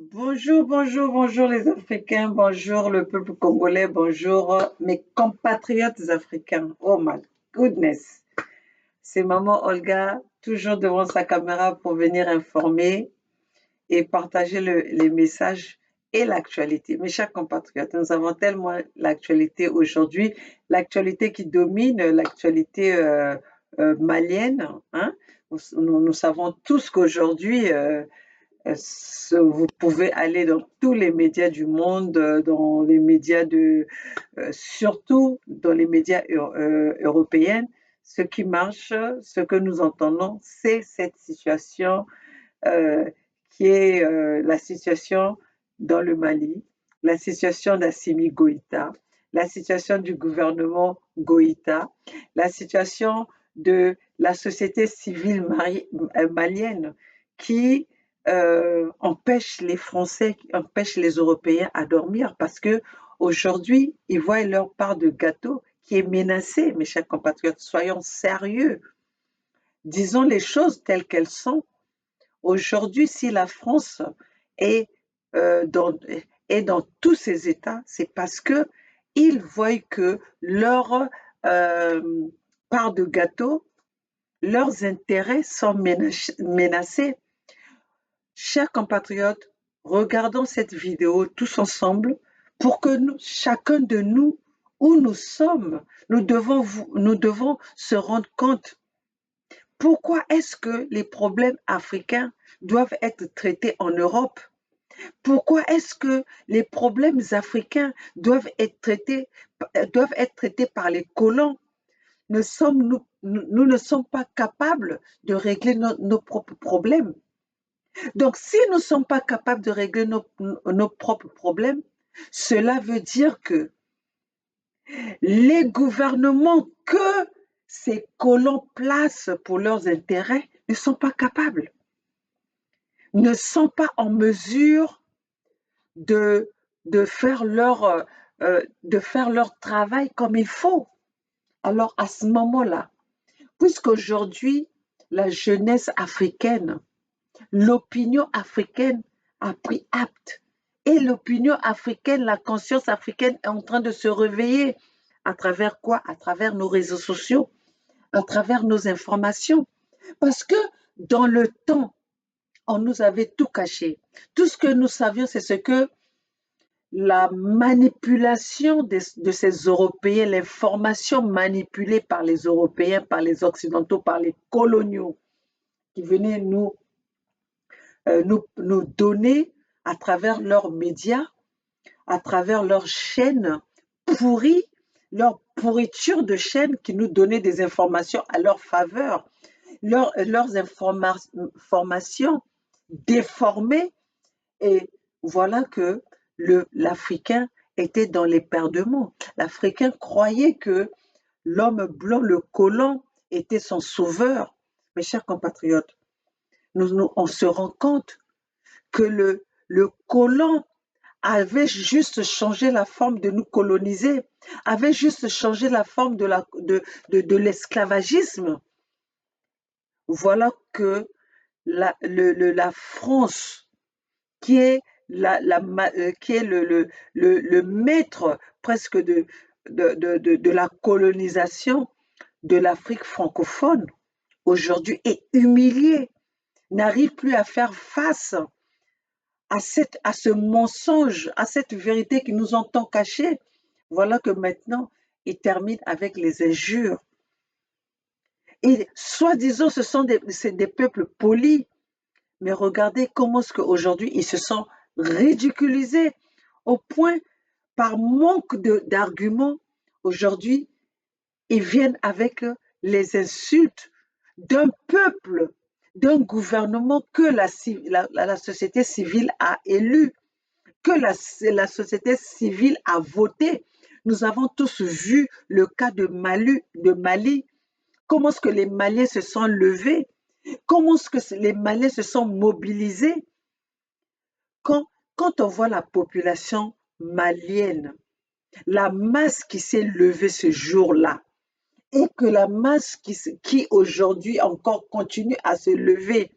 Bonjour, bonjour, bonjour les Africains, bonjour le peuple congolais, bonjour mes compatriotes africains. Oh my goodness. C'est maman Olga, toujours devant sa caméra pour venir informer et partager les messages et l'actualité. Mes chers compatriotes, nous avons tellement l'actualité aujourd'hui, l'actualité qui domine, l'actualité malienne. Hein. Nous savons tous qu'aujourd'hui, vous pouvez aller dans tous les médias du monde, dans les médias surtout dans les médias européens. Ce qui marche, ce que nous entendons, c'est cette situation euh, qui est la situation dans le Mali, la situation d'Assimi Goïta, la situation du gouvernement Goïta, la situation de la société civile malienne qui empêche les Français, qui empêche les Européens à dormir parce que aujourd'hui, ils voient leur part de gâteau qui est menacée, mes chers compatriotes. Soyons sérieux. Disons les choses telles qu'elles sont. Aujourd'hui, si la France est, dans, est dans tous ces états, c'est parce que ils voient que leur euh, part de gâteau, leurs intérêts sont menacés. Chers compatriotes, regardons cette vidéo tous ensemble pour que chacun de nous, où nous sommes, nous devons se rendre compte pourquoi est-ce que les problèmes africains doivent être traités en Europe. Pourquoi est-ce que les problèmes africains doivent être traités par les colons. Nous ne sommes pas capables de régler nos propres problèmes. Donc, si nous ne sommes pas capables de régler nos propres problèmes, cela veut dire que les gouvernements que ces colons placent pour leurs intérêts ne sont pas capables, ne sont pas en mesure de, de faire leur travail comme il faut. Alors, à ce moment-là, puisqu'aujourd'hui, la jeunesse africaine, l'opinion africaine a pris acte. Et l'opinion africaine, la conscience africaine est en train de se réveiller. À travers quoi? À travers nos réseaux sociaux, à travers nos informations. Parce que dans le temps, on nous avait tout caché. Tout ce que nous savions, c'est ce que la manipulation de ces Européens, l'information manipulée par les Européens, par les Occidentaux, par les coloniaux, qui venaient nous donner à travers leurs médias, à travers leurs chaînes pourries, leur pourriture de chaînes qui nous donnaient des informations à leur faveur, leurs informations déformées. Et voilà que l'Africain était dans l'éperdument. L'Africain croyait que l'homme blanc, le colon, était son sauveur. Mes chers compatriotes, on se rend compte que le colon avait juste changé la forme de nous coloniser, avait juste changé la forme de l'esclavagisme. Voilà que la France, qui est, qui est le maître presque de la colonisation de l'Afrique francophone, aujourd'hui est humiliée, n'arrive plus à faire face à ce mensonge, à cette vérité qui nous ont tant cachée. Voilà que maintenant, il termine avec les injures. Et soi-disant, c'est des peuples polis, mais regardez comment est-ce qu'aujourd'hui, ils se sont ridiculisés au point, par manque d'arguments, aujourd'hui, ils viennent avec les insultes d'un peuple, d'un gouvernement que la société civile a élu, que la société civile a voté. Nous avons tous vu le cas de Mali, comment est-ce que les Maliens se sont levés, comment est-ce que les Maliens se sont mobilisés. Quand, quand on voit la population malienne, la masse qui s'est levée ce jour-là, et que la masse qui aujourd'hui encore continue à se lever,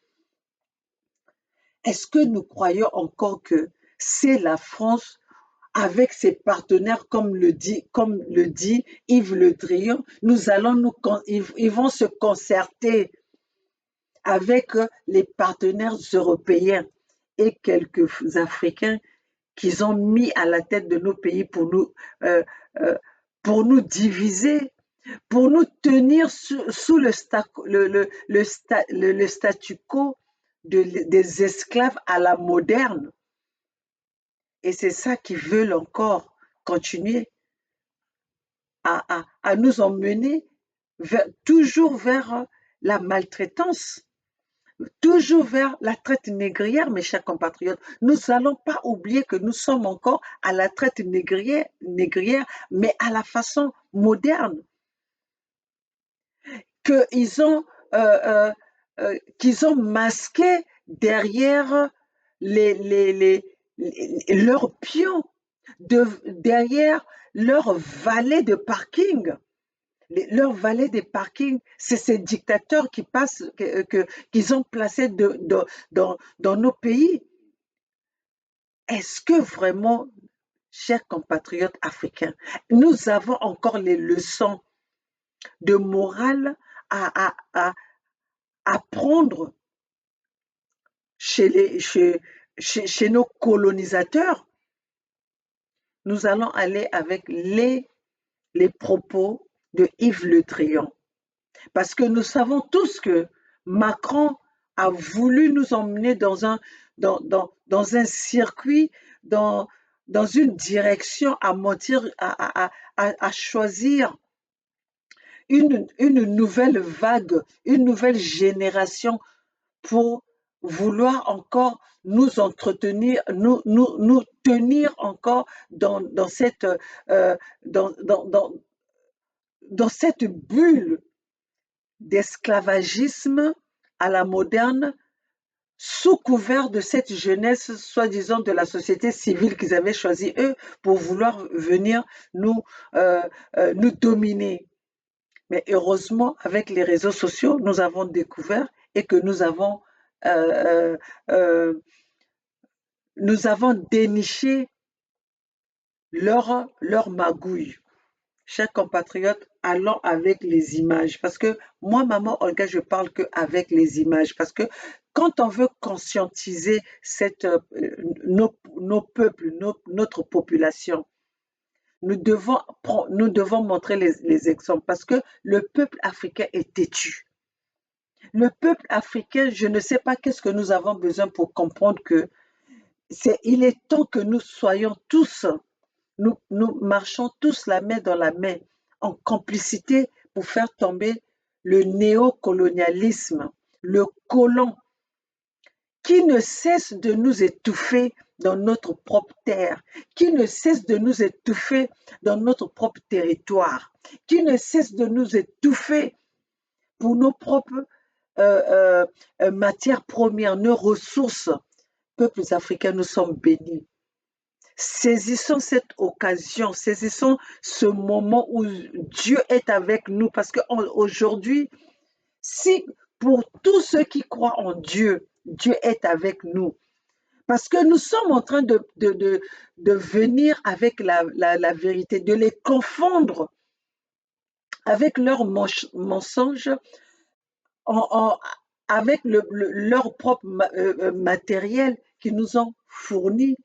Est-ce que nous croyons encore que c'est la France avec ses partenaires, comme le dit Yves Le Drian, ils vont se concerter avec les partenaires européens et quelques Africains qu'ils ont mis à la tête de nos pays euh, euh, pour nous diviser, pour nous tenir sous le statu quo des esclaves à la moderne. Et c'est ça qu'ils veulent encore continuer à nous emmener toujours vers la maltraitance, toujours vers la traite négrière, mes chers compatriotes. Nous n'allons pas oublier que nous sommes encore à la traite négrière, mais à la façon moderne, qu'ils ont, euh, qu'ils ont masqué derrière leurs pions, derrière leurs valets de parking. Leurs valets de parking, c'est ces dictateurs qui passent, qu'ils ont placés dans nos pays. Est-ce que vraiment, chers compatriotes africains, nous avons encore les leçons de morale à apprendre chez nos colonisateurs? Nous allons aller avec les propos de Yves Le Drian. Parce que nous savons tous que Macron a voulu nous emmener dans un circuit, dans une direction à choisir une nouvelle vague, une nouvelle génération pour vouloir encore nous entretenir, nous tenir encore euh, dans, dans, dans, dans cette bulle d'esclavagisme à la moderne, sous couvert de cette jeunesse, soi-disant de la société civile qu'ils avaient choisi eux pour vouloir venir euh, nous dominer. Mais heureusement, avec les réseaux sociaux, nous avons découvert et que euh, euh, nous avons déniché leur magouille. Chers compatriotes, allons avec les images. Parce que moi, maman Olga, je parle qu'avec les images. Parce que quand on veut conscientiser nos peuples, notre population, nous devons montrer les exemples. Parce que le peuple africain est têtu. Le peuple africain, je ne sais pas qu'est-ce que nous avons besoin pour comprendre que il est temps que nous soyons tous, nous marchons tous la main dans la main, en complicité pour faire tomber le néocolonialisme, le colon qui ne cesse de nous étouffer dans notre propre terre, qui ne cesse de nous étouffer dans notre propre territoire, qui ne cesse de nous étouffer pour nos propres matières premières, nos ressources. Peuples africains, nous sommes bénis. Saisissons cette occasion, saisissons ce moment où Dieu est avec nous, parce qu'aujourd'hui, si pour tous ceux qui croient en Dieu, Dieu est avec nous, parce que nous sommes en train de venir avec la vérité, de les confondre avec leurs mensonges, en, en- avec leur propre matériel qu'ils nous ont fourni,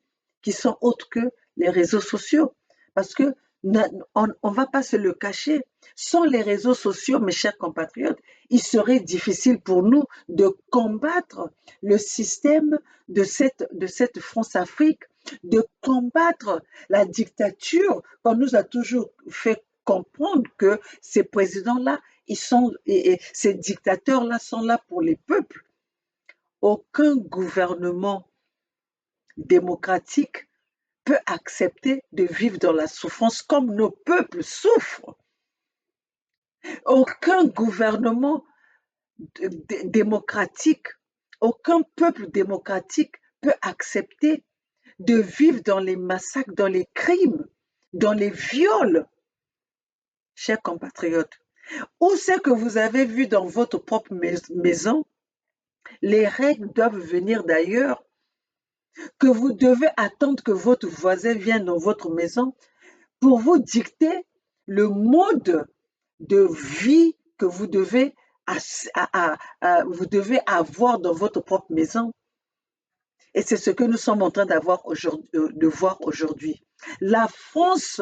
qui sont autres que les réseaux sociaux. Parce que on ne va pas se le cacher. Sans les réseaux sociaux, mes chers compatriotes, il serait difficile pour nous de combattre le système de cette France-Afrique, de combattre la dictature qu'on nous a toujours fait comprendre que ces présidents-là, et ces dictateurs-là sont là pour les peuples. Aucun gouvernement démocratique peut accepter de vivre dans la souffrance comme nos peuples souffrent. Aucun gouvernement démocratique, aucun peuple démocratique peut accepter de vivre dans les massacres, dans les crimes, dans les viols. Chers compatriotes, où c'est que vous avez vu dans votre propre maison, les règles doivent venir d'ailleurs que vous devez attendre que votre voisin vienne dans votre maison pour vous dicter le mode de vie que vous devez avoir dans votre propre maison. Et c'est ce que nous sommes en train de voir aujourd'hui. La France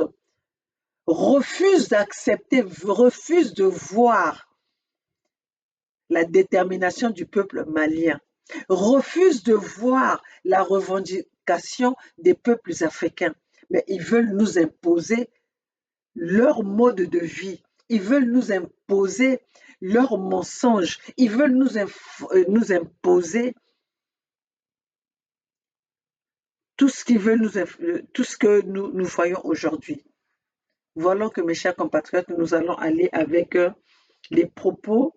refuse d'accepter, refuse de voir la détermination du peuple malien, refuse de voir la revendication des peuples africains, mais ils veulent nous imposer leur mode de vie, ils veulent nous imposer leurs mensonges, ils veulent nous imposer tout ce qu'ils veulent tout ce que nous voyons aujourd'hui. Voilà que mes chers compatriotes, nous allons aller avec les propos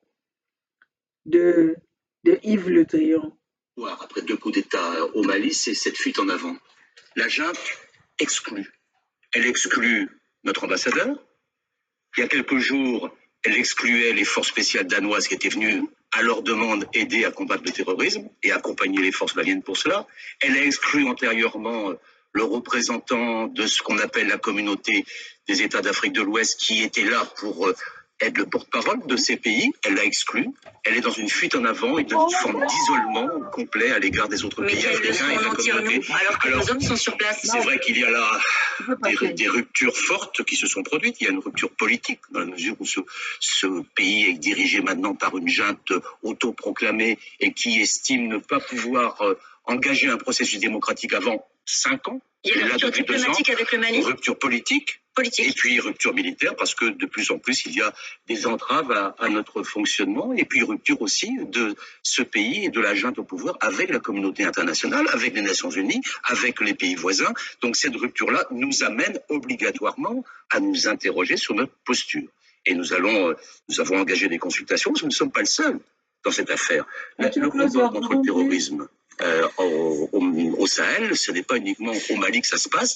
de, Yves Le Drian. Après 2 coups d'État au Mali, c'est cette fuite en avant. La junte exclut. Elle exclut notre ambassadeur. Il y a quelques jours, elle excluait les forces spéciales danoises qui étaient venues à leur demande aider à combattre le terrorisme et accompagner les forces maliennes pour cela. Elle a exclu antérieurement le représentant de ce qu'on appelle la communauté des États d'Afrique de l'Ouest qui était là pour être le porte-parole de ces pays. Elle l'a exclu. Elle est dans une fuite en avant et dans une forme d'isolement complet à l'égard des autres pays africains et de la communauté. Alors que nos hommes sont sur place. C'est vrai qu'il y a là des ruptures fortes qui se sont produites. Il y a une rupture politique dans la mesure où ce pays est dirigé maintenant par une junte autoproclamée et qui estime ne pas pouvoir engager un processus démocratique avant 5 ans. Il y a une rupture diplomatique avec le Mali. Rupture politique. Et puis rupture militaire parce que de plus en plus il y a des entraves à notre fonctionnement et puis rupture aussi de ce pays et de la junte au pouvoir avec la communauté internationale, avec les Nations Unies, avec les pays voisins. Donc cette rupture-là nous amène obligatoirement à nous interroger sur notre posture. Et nous avons engagé des consultations parce que nous ne sommes pas le seul dans cette affaire. Le combat contre le terrorisme au Sahel, ce n'est pas uniquement au Mali que ça se passe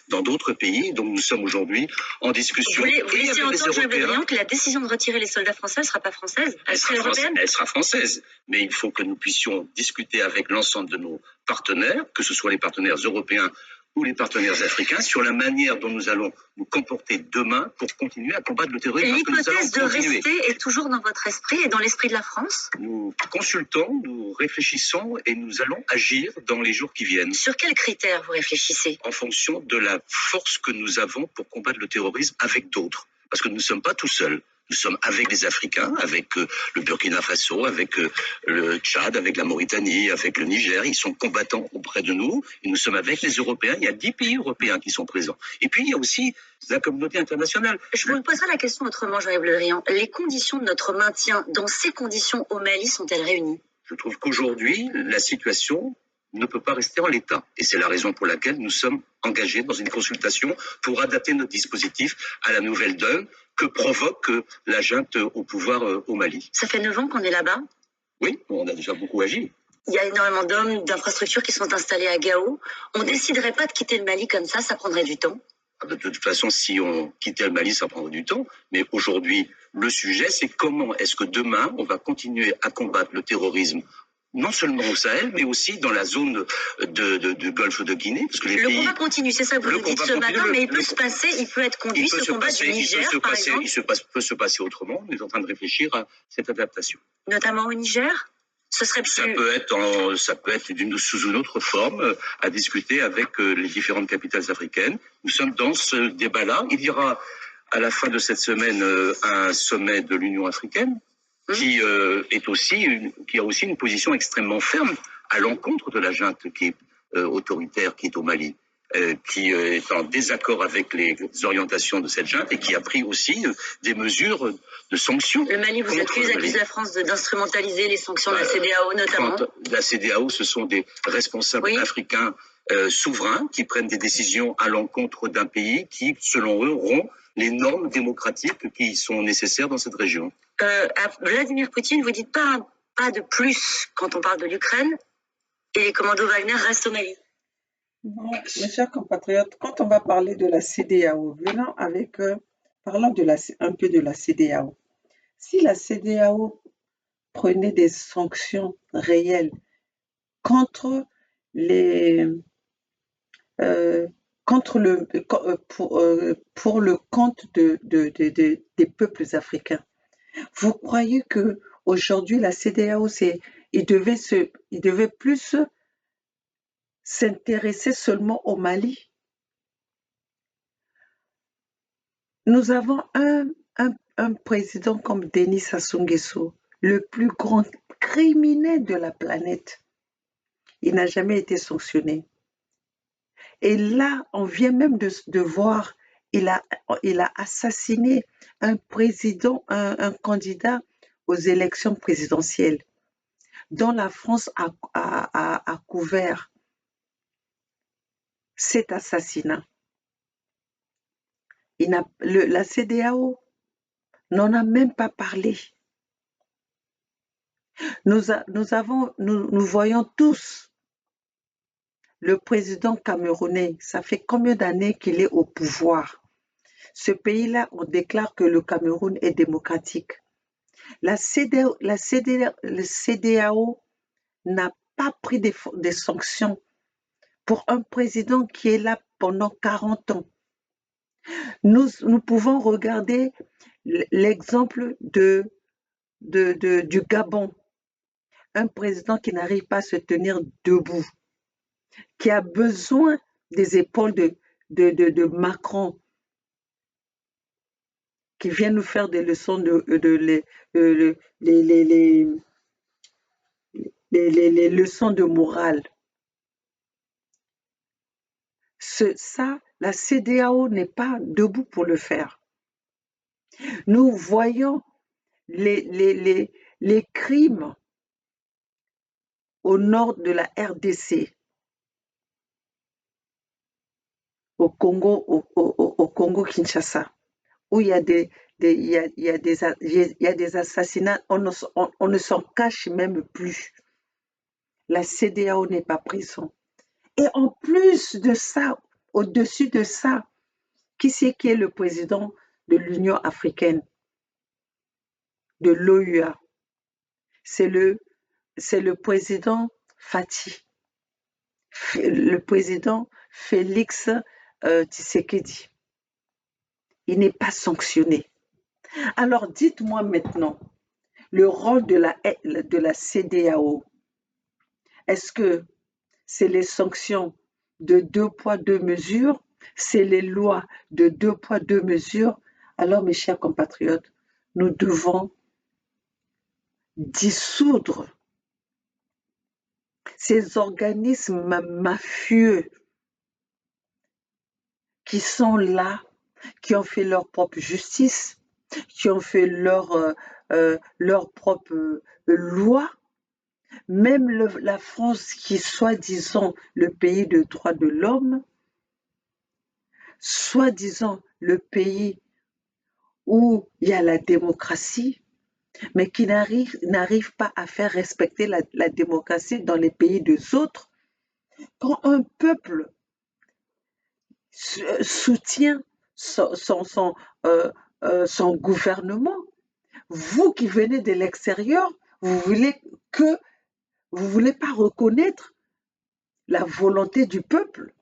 dans d'autres pays. Donc nous sommes aujourd'hui en discussion. Vous laissez entendre, Jean Bédrian, que la décision de retirer les soldats français ne sera pas française, elle sera européenne. Elle sera française, mais il faut que nous puissions discuter avec l'ensemble de nos partenaires, que ce soit les partenaires européens ou les partenaires africains, sur la manière dont nous allons nous comporter demain pour continuer à combattre le terrorisme. L'hypothèse de rester est toujours dans votre esprit et dans l'esprit de la France? Nous consultons, nous réfléchissons et nous allons agir dans les jours qui viennent. Sur quels critères vous réfléchissez? En fonction de la force que nous avons pour combattre le terrorisme avec d'autres. Parce que nous ne sommes pas tout seuls. Nous sommes avec les Africains, avec le Burkina Faso, avec le Tchad, avec la Mauritanie, avec le Niger. Ils sont combattants auprès de nous. Et nous sommes avec les Européens. Il y a 10 pays européens qui sont présents. Et puis, il y a aussi la communauté internationale. Je vous poserai la question autrement, Jean-Yves Le Drian. Les conditions de notre maintien dans ces conditions au Mali sont-elles réunies? Je trouve qu'aujourd'hui, la situation ne peut pas rester en l'état. Et c'est la raison pour laquelle nous sommes engagés dans une consultation pour adapter notre dispositif à la nouvelle donne que provoque la junte au pouvoir au Mali. Ça fait 9 ans qu'on est là-bas? Oui, on a déjà beaucoup agi. Il y a énormément d'hommes, d'infrastructures qui sont installés à Gao. On ne déciderait pas de quitter le Mali comme ça prendrait du temps? De toute façon, si on quittait le Mali, ça prendrait du temps. Mais aujourd'hui, le sujet, c'est comment est-ce que demain, on va continuer à combattre le terrorisme non seulement au Sahel, mais aussi dans la zone du golfe de Guinée. Parce que le combat continue, c'est ça que vous nous dites ce matin, mais il peut être conduit, ce combat du Niger, par exemple. Il peut se passer autrement. On est en train de réfléchir à cette adaptation. Notamment au Niger? Ce serait plus... Ça peut être sous une autre forme, à discuter avec les différentes capitales africaines. Nous sommes dans ce débat-là. Il y aura à la fin de cette semaine un sommet de l'Union africaine, qui a aussi une position extrêmement ferme à l'encontre de la junte qui est autoritaire, qui est au Mali, qui est en désaccord avec les orientations de cette junte et qui a pris aussi des mesures de sanctions. Le Mali vous accuse la France d'instrumentaliser les sanctions de la CEDEAO notamment. La CEDEAO, ce sont des responsables africains souverains qui prennent des décisions à l'encontre d'un pays qui, selon eux, rompt les normes démocratiques qui sont nécessaires dans cette région. Vladimir Poutine, vous dites pas de plus quand on parle de l'Ukraine et les commandos Wagner restent au Mali. Bon, mes chers compatriotes, quand on va parler de la CEDEAO, parlons un peu de la CEDEAO. Si la CEDEAO prenait des sanctions réelles contre les, euh, pour le compte des peuples africains. Vous croyez que aujourd'hui la CEDEAO, il devait plus s'intéresser seulement au Mali? Nous avons un président comme Denis Sassou Nguesso, le plus grand criminel de la planète. Il n'a jamais été sanctionné. Et là, on vient même de voir, il a, il a assassiné un président, un candidat aux élections présidentielles, dont la France a couvert cet assassinat. La CEDEAO n'en a même pas parlé. Nous voyons tous le président camerounais. Ça fait combien d'années qu'il est au pouvoir? Ce pays-là, on déclare que le Cameroun est démocratique. Le CEDEAO n'a pas pris des sanctions pour un président qui est là pendant 40 ans. Nous pouvons regarder l'exemple du Gabon, un président qui n'arrive pas à se tenir debout, qui a besoin des épaules de Macron, qui vient nous faire des leçons les leçons de morale. La CEDEAO n'est pas debout pour le faire. Nous voyons les crimes au nord de la RDC, au Congo Kinshasa, où il y a des assassinats, on ne s'en cache même plus. La CEDEAO n'est pas présente. Et en plus de ça, au-dessus de ça, qui c'est qui est le président de l'Union africaine, de l'OUA? C'est le président Fati, le président Félix Tshisekedi. Il n'est pas sanctionné. Alors dites-moi maintenant, le rôle de la CEDEAO, est-ce que c'est les sanctions de 2 poids 2 mesures? C'est les lois de 2 poids 2 mesures? Alors mes chers compatriotes, nous devons dissoudre ces organismes mafieux qui sont là, qui ont fait leur propre justice, qui ont fait leur propre loi. Même la France, qui est soi-disant le pays de droits de l'homme, soi-disant le pays où il y a la démocratie, mais qui n'arrive pas à faire respecter la démocratie dans les pays des autres. Quand un peuple soutient son gouvernement, vous qui venez de l'extérieur, vous voulez pas reconnaître la volonté du peuple.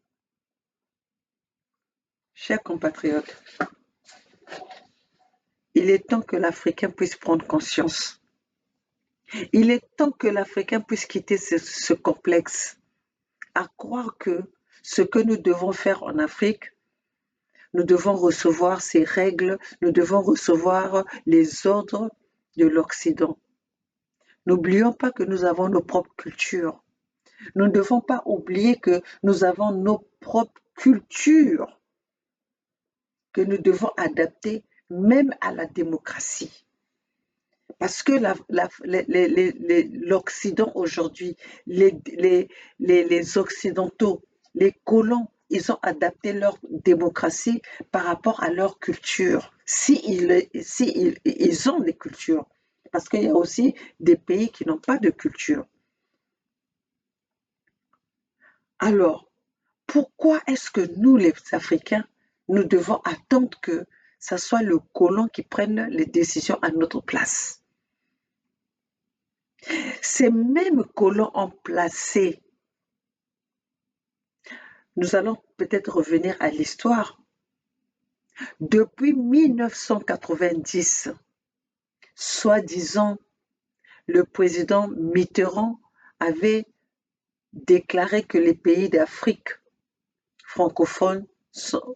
Chers compatriotes, il est temps que l'Africain puisse prendre conscience. Il est temps que l'Africain puisse quitter ce complexe, à croire que ce que nous devons faire en Afrique, nous devons recevoir ces règles, nous devons recevoir les ordres de l'Occident. N'oublions pas que nous avons nos propres cultures. Nous ne devons pas oublier que nous avons nos propres cultures que nous devons adapter même à la démocratie. Parce que l'Occident aujourd'hui, les Occidentaux, les colons, ils ont adapté leur démocratie par rapport à leur culture. Ils ont des cultures. Parce qu'il y a aussi des pays qui n'ont pas de culture. Alors, pourquoi est-ce que nous, les Africains, nous devons attendre que ce soit le colon qui prenne les décisions à notre place? Ces mêmes colons ont placé nous allons peut-être revenir à l'histoire. Depuis 1990, soi-disant, le président Mitterrand avait déclaré que les pays d'Afrique francophones sont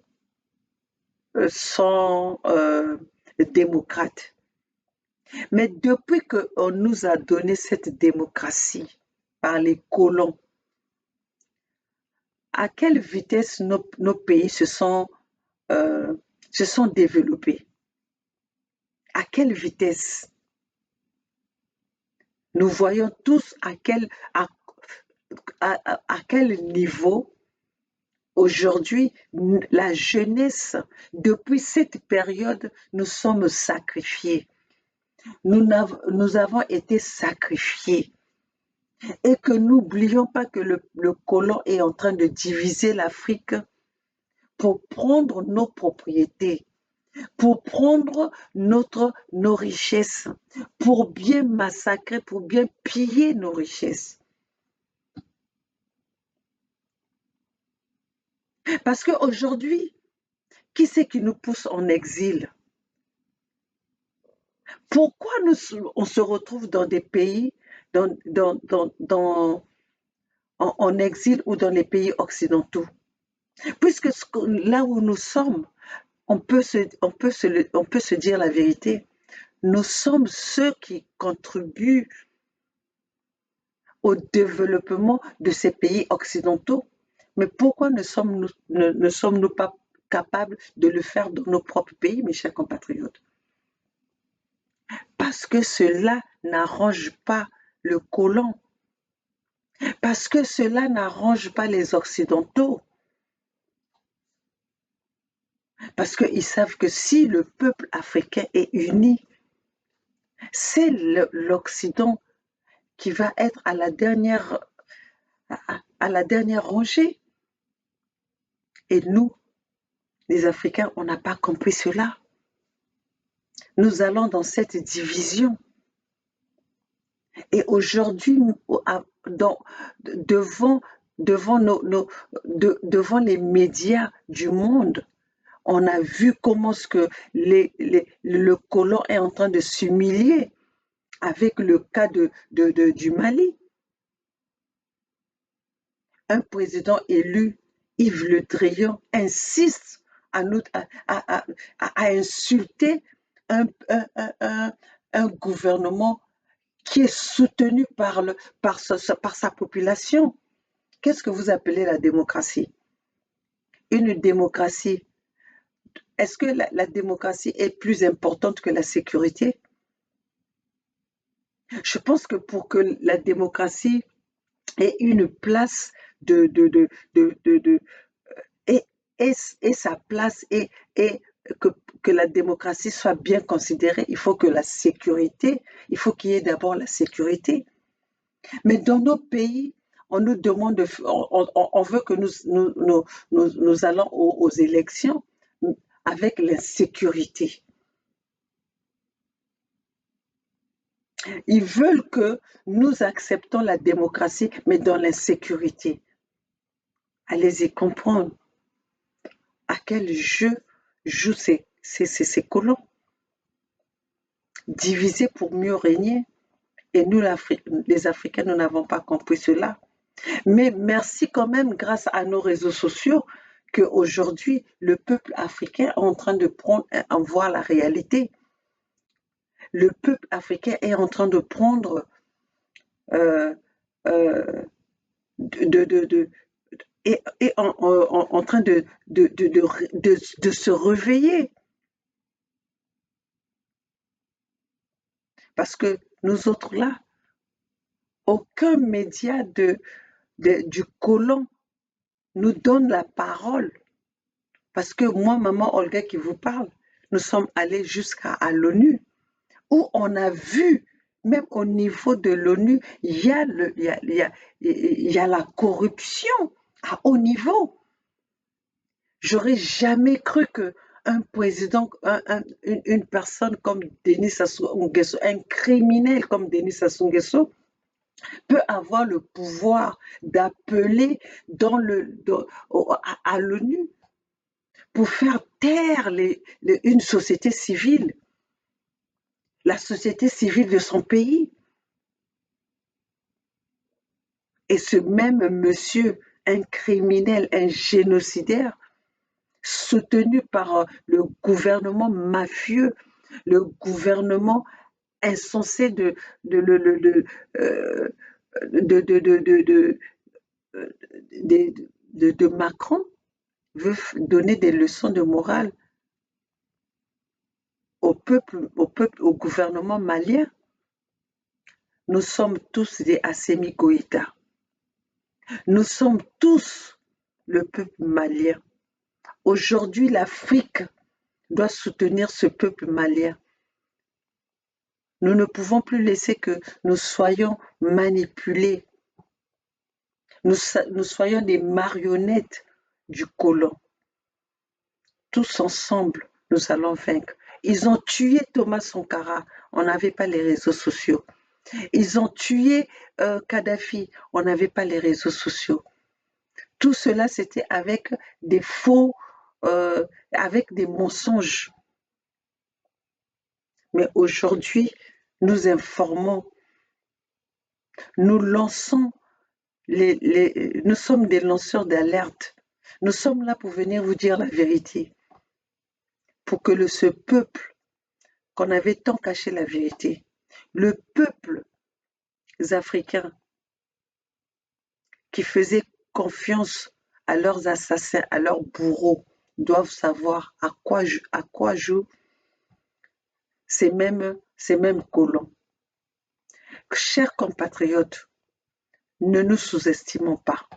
démocrates. Mais depuis qu'on nous a donné cette démocratie par les colons, à quelle vitesse nos pays se sont développés? À quelle vitesse? Nous voyons tous à quel niveau aujourd'hui la jeunesse, depuis cette période, nous sommes sacrifiés. Nous avons été sacrifiés. Et que n'oublions pas que le colon est en train de diviser l'Afrique pour prendre nos propriétés, pour prendre nos richesses, pour bien massacrer, pour bien piller nos richesses. Parce qu'aujourd'hui, qui c'est qui nous pousse en exil? Pourquoi on se retrouve dans des pays, en exil ou dans les pays occidentaux? Puisque là où nous sommes, on peut se dire la vérité. Nous sommes ceux qui contribuent au développement de ces pays occidentaux. Mais pourquoi ne sommes-nous pas capables de le faire dans nos propres pays, mes chers compatriotes? Parce que cela n'arrange pas le colon. Parce que cela n'arrange pas les Occidentaux. Parce qu'ils savent que si le peuple africain est uni, c'est l'Occident qui va être à la dernière rangée. Et nous, les Africains, on n'a pas compris cela. Nous allons dans cette division. Et aujourd'hui, devant les médias du monde, on a vu comment le colon est en train de s'humilier avec le cas du Mali. Un président élu, Yves Le Drian, insiste à insulter un gouvernement qui est soutenu par sa population. Qu'est-ce que vous appelez la démocratie? Une démocratie. Est-ce que la démocratie est plus importante que la sécurité? Je pense que pour que la démocratie ait une place et sa place et que la démocratie soit bien considérée, il faut qu'il y ait d'abord la sécurité. Mais dans nos pays, on nous demande, on veut que nous allons aux élections avec l'insécurité. Ils veulent que nous acceptons la démocratie, mais dans l'insécurité. Allez-y comprendre à quel jeu jouent ces colons. Diviser pour mieux régner. Et nous, les Africains, nous n'avons pas compris cela. Mais merci quand même, grâce à nos réseaux sociaux, qu'aujourd'hui, le peuple africain est en train de voir la réalité. Le peuple africain est en train de prendre est en train de se réveiller. Parce que nous autres là, aucun média du colon nous donne la parole. Parce que moi, maman Olga qui vous parle, nous sommes allés jusqu'à l'ONU, où on a vu, même au niveau de l'ONU, il y a la corruption à haut niveau. J'aurais jamais cru qu'un président, une personne comme Denis Sassou Nguesso, un criminel comme Denis Sassou Nguesso, peut avoir le pouvoir d'appeler à l'ONU pour faire taire une société civile, la société civile de son pays. Et ce même monsieur, un criminel, un génocidaire, soutenu par le gouvernement mafieux, le gouvernement insensé de, le- euh, de, de Macron, veut donner des leçons de morale au gouvernement malien. Nous sommes tous des Assimi Goïta. Nous sommes tous le peuple malien. Aujourd'hui, l'Afrique doit soutenir ce peuple malien. Nous ne pouvons plus laisser que nous soyons manipulés. Nous soyons des marionnettes du colon. Tous ensemble, nous allons vaincre. Ils ont tué Thomas Sankara. On n'avait pas les réseaux sociaux. Ils ont tué Kadhafi. On n'avait pas les réseaux sociaux. Tout cela, c'était avec des faux, avec des mensonges. Mais aujourd'hui, nous informons, nous lançons, nous sommes des lanceurs d'alerte. Nous sommes là pour venir vous dire la vérité. Pour que ce peuple, qu'on avait tant caché la vérité, le peuple africain qui faisait confiance à leurs assassins, à leurs bourreaux, doivent savoir à quoi jouent ces mêmes colons. Chers compatriotes, ne nous sous-estimons pas.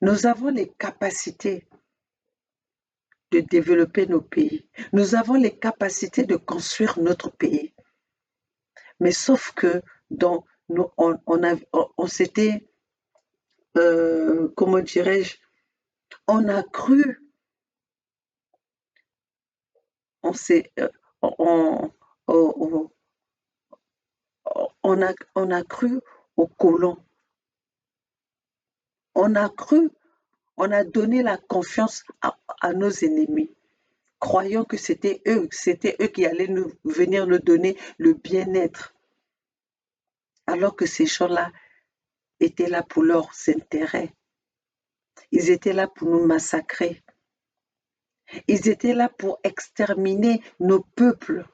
Nous avons les capacités de développer nos pays. Nous avons les capacités de construire notre pays. Mais sauf que on s'était, comment dirais-je, on a cru, on s'est, on a cru aux colons. On a cru, on a donné la confiance à nos ennemis, croyant que c'était eux qui allaient venir nous donner le bien-être, alors que ces gens-là étaient là pour leurs intérêts. Ils étaient là pour nous massacrer. Ils étaient là pour exterminer nos peuples.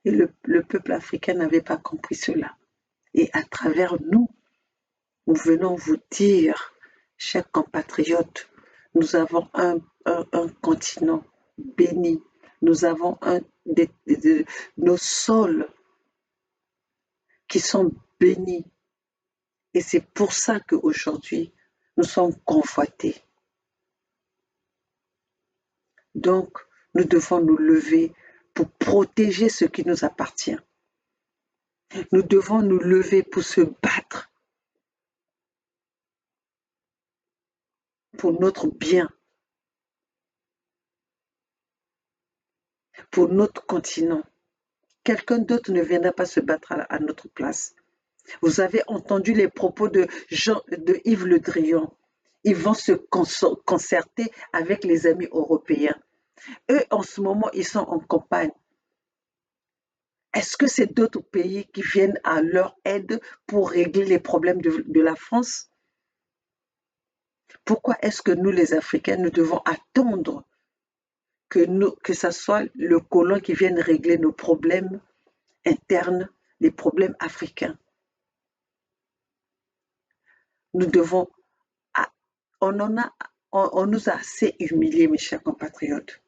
Et le peuple africain n'avait pas compris cela. Et à travers nous, nous venons vous dire, chers compatriotes, nous avons un continent béni. Nous avons nos sols qui sont bénis. Et c'est pour ça qu'aujourd'hui, nous sommes convoités. Donc, nous devons nous lever pour protéger ce qui nous appartient. Nous devons nous lever pour se battre pour notre bien, pour notre continent. Quelqu'un d'autre ne viendra pas se battre à notre place. Vous avez entendu les propos de Yves Le Drian. Ils vont se concerter avec les amis européens. Eux, en ce moment, ils sont en campagne. Est-ce que c'est d'autres pays qui viennent à leur aide pour régler les problèmes de la France? Pourquoi est-ce que nous, les Africains, nous devons attendre que ce soit le colon qui vienne régler nos problèmes internes, les problèmes africains? Nous devons, on nous a assez humiliés, mes chers compatriotes.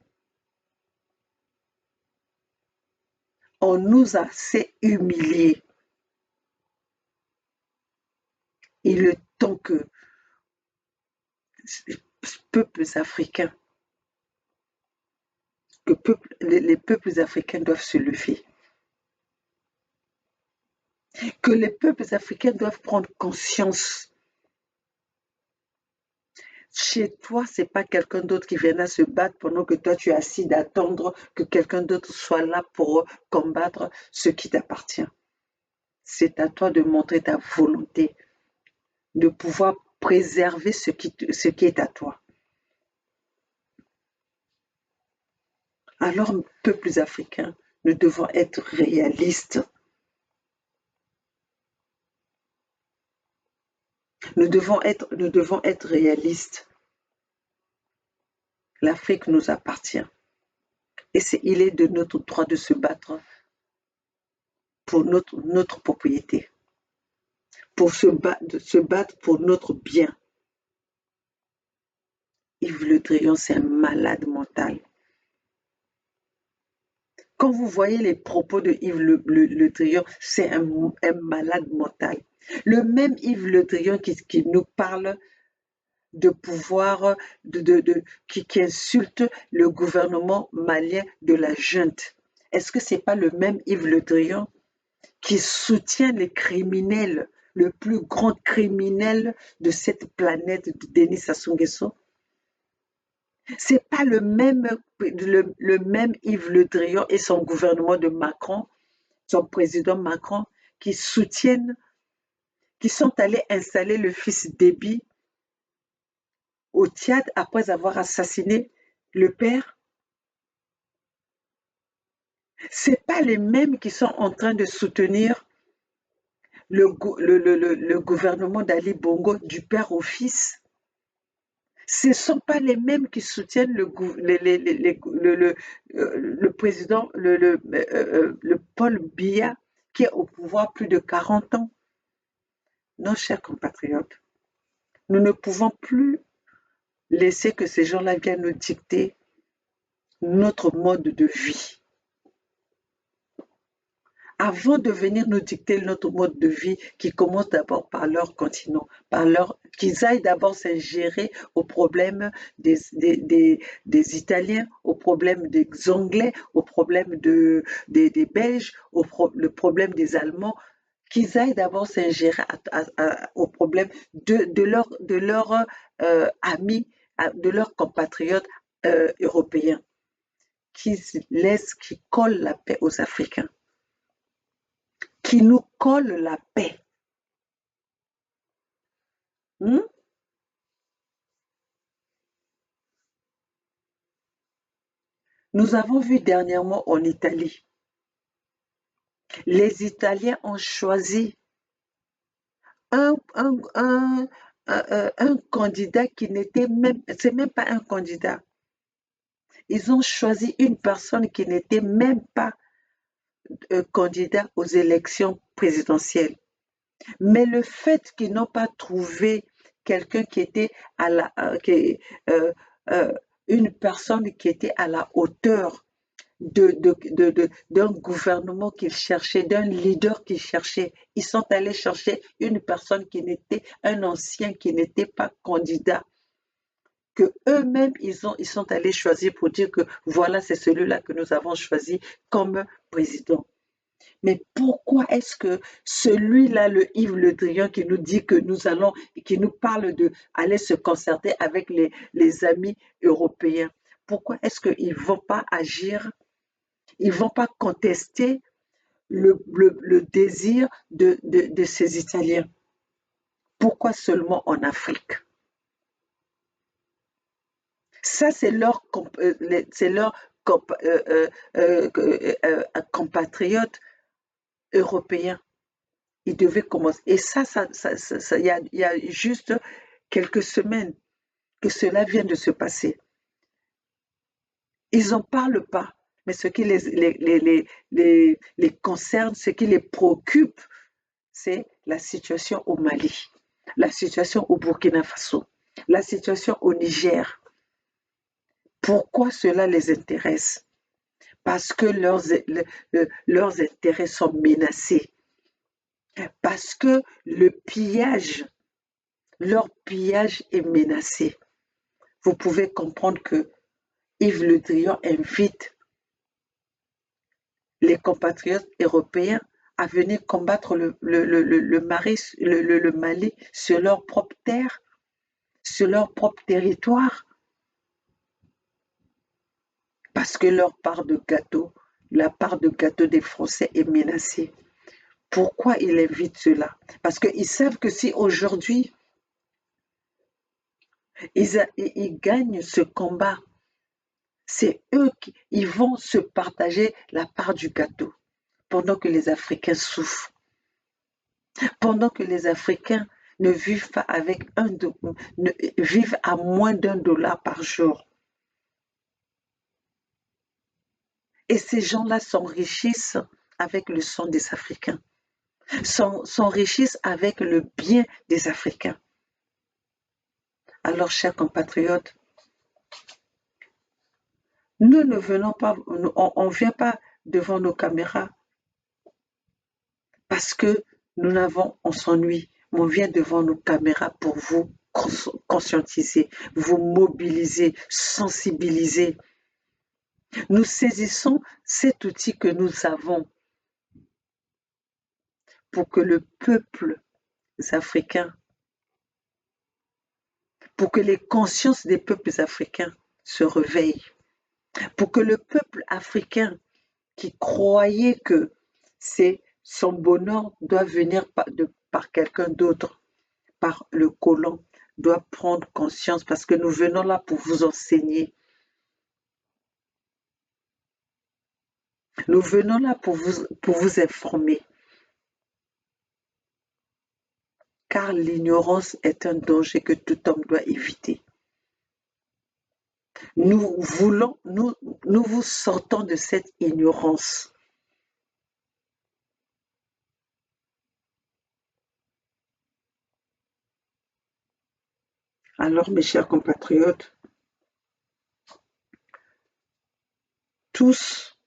On nous a assez humiliés. Il est temps que peuples africains, les peuples africains doivent se lever. Que les peuples africains doivent prendre conscience. Chez toi, c'est pas quelqu'un d'autre qui viendra se battre pendant que toi tu es assis d'attendre que quelqu'un d'autre soit là pour combattre ce qui t'appartient. C'est à toi de montrer ta volonté, de pouvoir préserver ce qui est à toi. Alors, peuples africains, nous devons être réalistes. Nous devons être réalistes. L'Afrique nous appartient. Et il est de notre droit de se battre pour notre propriété, de se battre pour notre bien. Yves Le Drian, c'est un malade mental. Quand vous voyez les propos de Yves Le Drian, c'est un malade mental. Le même Yves Le Drian qui nous parle de pouvoir, qui insulte le gouvernement malien de la junte. Est-ce que ce n'est pas le même Yves Le Drian qui soutient les criminels, le plus grand criminel de cette planète, Denis Sassou Nguesso? C'est pas le même Yves Le Drian et son gouvernement de Macron, son président Macron, qui soutiennent, qui sont allés installer le fils Déby au Tchad après avoir assassiné le père. C'est pas les mêmes qui sont en train de soutenir le gouvernement d'Ali Bongo du père au fils. Ce ne sont pas les mêmes qui soutiennent le président, le Paul Biya, qui est au pouvoir plus de 40 ans. Non, chers compatriotes, nous ne pouvons plus laisser que ces gens-là viennent nous dicter notre mode de vie. Avant de venir nous dicter notre mode de vie, qui commence d'abord par leur continent, qu'ils aillent d'abord s'ingérer aux problèmes des Italiens, aux problèmes des Anglais, aux problèmes des Belges, le problème des Allemands, qu'ils aillent d'abord s'ingérer aux problèmes de leurs amis, de leurs compatriotes européens, qui collent la paix aux Africains, qui nous colle la paix. Nous avons vu dernièrement en Italie, les Italiens ont choisi un candidat qui n'était même, c'est même pas un candidat. Ils ont choisi une personne qui n'était même pas candidat aux élections présidentielles. Mais le fait qu'ils n'ont pas trouvé quelqu'un qui était à la, une personne qui était à la hauteur d'un gouvernement qu'ils cherchaient, d'un leader qu'ils cherchaient, ils sont allés chercher une personne un ancien qui n'était pas candidat, que eux-mêmes ils sont allés choisir pour dire que voilà, c'est celui-là que nous avons choisi comme président. Mais pourquoi est-ce que celui-là, le Yves Le Drian, qui nous dit que qui nous parle d'aller se concerter avec les amis européens, pourquoi est-ce qu'ils ne vont pas agir, ils ne vont pas contester le désir de ces Italiens? Pourquoi seulement en Afrique? Ça, c'est leurs compatriotes européens. Ils devaient commencer. Et ça, il y a juste quelques semaines que cela vient de se passer. Ils n'en parlent pas, mais ce qui les concerne, ce qui les préoccupe, c'est la situation au Mali, la situation au Burkina Faso, la situation au Niger. Pourquoi cela les intéresse? Parce que leurs intérêts sont menacés. Parce que leur pillage est menacé. Vous pouvez comprendre que Yves Le Drian invite les compatriotes européens à venir combattre le Mali sur leur propre terre. sur leur propre territoire parce que leur part de gâteau, la part de gâteau des Français est menacée. Pourquoi ils invitent cela? Parce qu'ils savent que si aujourd'hui ils gagnent ce combat, c'est eux qui ils vont se partager la part du gâteau pendant que les Africains souffrent, pendant que les Africains ne vivent pas avec vivent à moins d'1 $ par jour. Et ces gens-là s'enrichissent avec le sang des Africains, s'enrichissent avec le bien des Africains. Alors, chers compatriotes, nous ne venons pas, on ne vient pas devant nos caméras parce que on s'ennuie, mais on vient devant nos caméras pour vous conscientiser, vous mobiliser, sensibiliser. Nous saisissons cet outil que nous avons pour que le peuple africain, pour que les consciences des peuples africains se réveillent, pour que le peuple africain qui croyait que son bonheur doit venir par quelqu'un d'autre, par le colon, doit prendre conscience parce que nous venons là pour vous enseigner. Nous venons là pour vous informer. Car l'ignorance est un danger que tout homme doit éviter. Nous vous sortons de cette ignorance. Alors, mes chers compatriotes, tous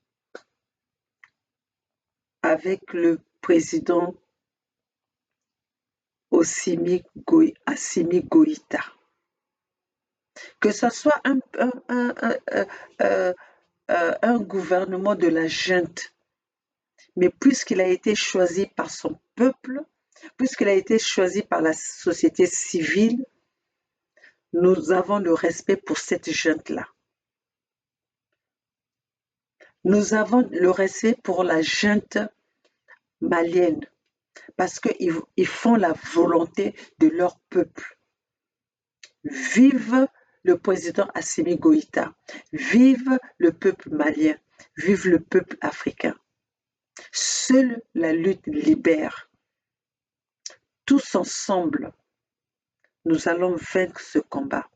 avec le président Assimi Goïta, que ce soit un gouvernement de la junte, mais puisqu'il a été choisi par son peuple, puisqu'il a été choisi par la société civile, nous avons le respect pour cette junte-là. Nous avons le respect pour la junte malienne parce qu'ils font la volonté de leur peuple. Vive le président Assimi Goïta, vive le peuple malien, vive le peuple africain. Seule la lutte libère. Tous ensemble, nous allons vaincre ce combat.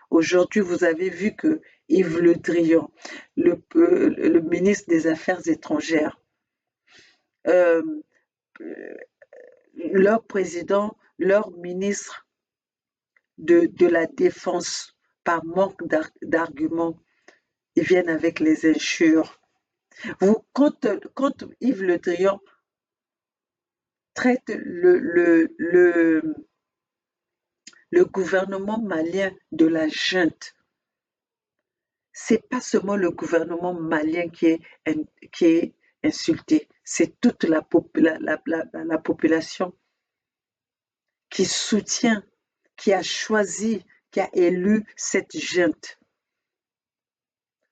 Aujourd'hui, vous avez vu que Yves Le Drian, le ministre des Affaires étrangères, leur président, leur ministre de la Défense, par manque d'arguments, ils viennent avec les injures. Quand Yves Le Drian traite le gouvernement malien de la junte, c'est pas seulement le gouvernement malien qui est insulté, c'est toute la population qui soutient, qui a choisi, qui a élu cette junte.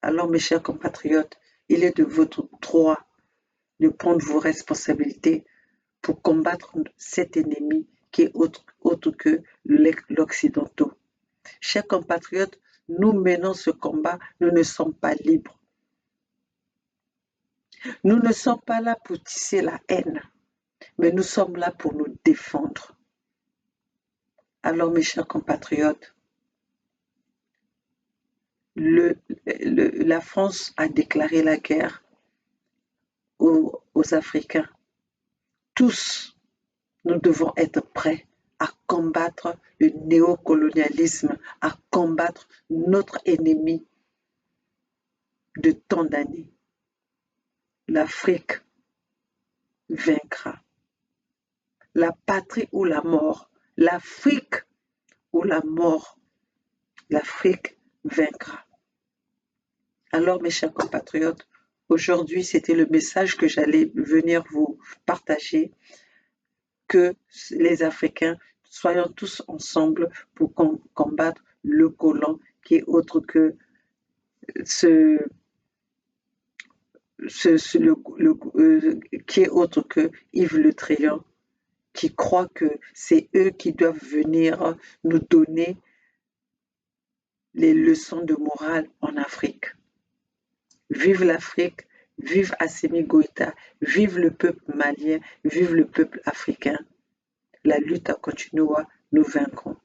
Alors, mes chers compatriotes, il est de votre droit de prendre vos responsabilités pour combattre cet ennemi qui est autre que l'Occidentaux. Chers compatriotes, nous menons ce combat, nous ne sommes pas libres. Nous ne sommes pas là pour tisser la haine, mais nous sommes là pour nous défendre. Alors, mes chers compatriotes, la France a déclaré la guerre aux Africains. Tous, nous devons être prêts à combattre le néocolonialisme, à combattre notre ennemi de tant d'années. L'Afrique vaincra. La patrie ou la mort, l'Afrique ou la mort, l'Afrique vaincra. Alors, mes chers compatriotes, aujourd'hui, c'était le message que j'allais venir vous partager, que les Africains Soyons tous ensemble pour combattre le colon qui est autre que ce, qui est autre que Yves Le Drian, qui croit que c'est eux qui doivent venir nous donner les leçons de morale en Afrique. Vive l'Afrique, vive Assimi Goïta, vive le peuple malien, vive le peuple africain. La lutte continuera, nous vaincrons.